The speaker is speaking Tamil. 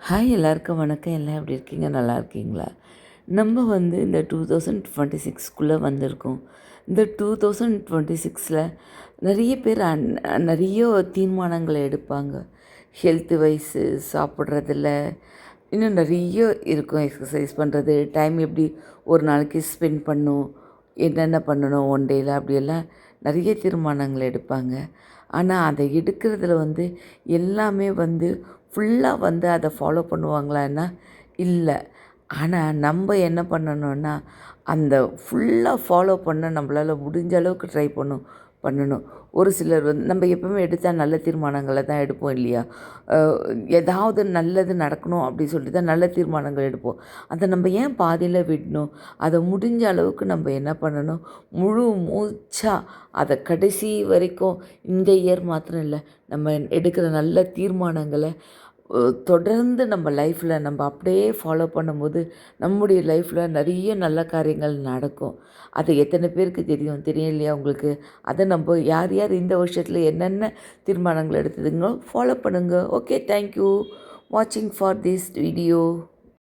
ஹாய் எல்லாருக்கும் வணக்கம். எல்லாம் எப்படி இருக்கீங்க? நல்லா இருக்கீங்களா? நம்ம இந்த 2026க்குள்ளே வந்திருக்கோம். இந்த 2026ல் நிறைய பேர் நிறைய தீர்மானங்களை எடுப்பாங்க. ஹெல்த்து வைஸு, சாப்பிட்றதில் இன்னும் நிறைய இருக்கும். எக்ஸசைஸ் பண்ணுறது, டைம் எப்படி ஒரு நாளைக்கு ஸ்பெண்ட் பண்ணணும், என்னென்ன பண்ணணும் ஒன் டேயில், அப்படியெல்லாம் நிறைய தீர்மானங்கள் எடுப்பாங்க. ஆனால் அதை எடுக்கிறதுல எல்லாமே ஃபுல்லாக அதை ஃபாலோ பண்ணுவாங்களான்னா இல்லை. ஆனால் நம்ம என்ன பண்ணணும்னா, அந்த ஃபுல்லாக ஃபாலோ பண்ண நம்மளால் முடிஞ்ச அளவுக்கு ட்ரை பண்ணணும். ஒரு சிலர் நம்ம எப்பவுமே எடுத்தால் நல்ல தீர்மானங்களை தான் எடுப்போம் இல்லையா? ஏதாவது நல்லது நடக்கணும் அப்படி சொல்லிட்டு தான் நல்ல தீர்மானங்கள் எடுப்போம். அதை நம்ம ஏன் பாதியில் விடணும்? அதை முடிஞ்ச அளவுக்கு நம்ம என்ன பண்ணணும், முழு மூச்சாக அதை கடைசி வரைக்கும், இந்த இயர் மாத்திரம் இல்லை, நம்ம எடுக்கிற நல்ல தீர்மானங்களை தொடர்ந்து நம்ம லைஃப்பில் நம்ம அப்படியே ஃபாலோ பண்ணும்போது நம்முடைய லைஃப்பில் நிறைய நல்ல காரியங்கள் நடக்கும். அது எத்தனை பேருக்கு தெரியும் இல்லையா உங்களுக்கு? அதை நம்ம யார் யார் இந்த வருஷத்தில் என்னென்ன தீர்மானங்கள் எடுத்ததுங்களோ ஃபாலோ பண்ணுங்கள். ஓகே, தேங்க்யூ வாட்சிங் ஃபார் திஸ் வீடியோ.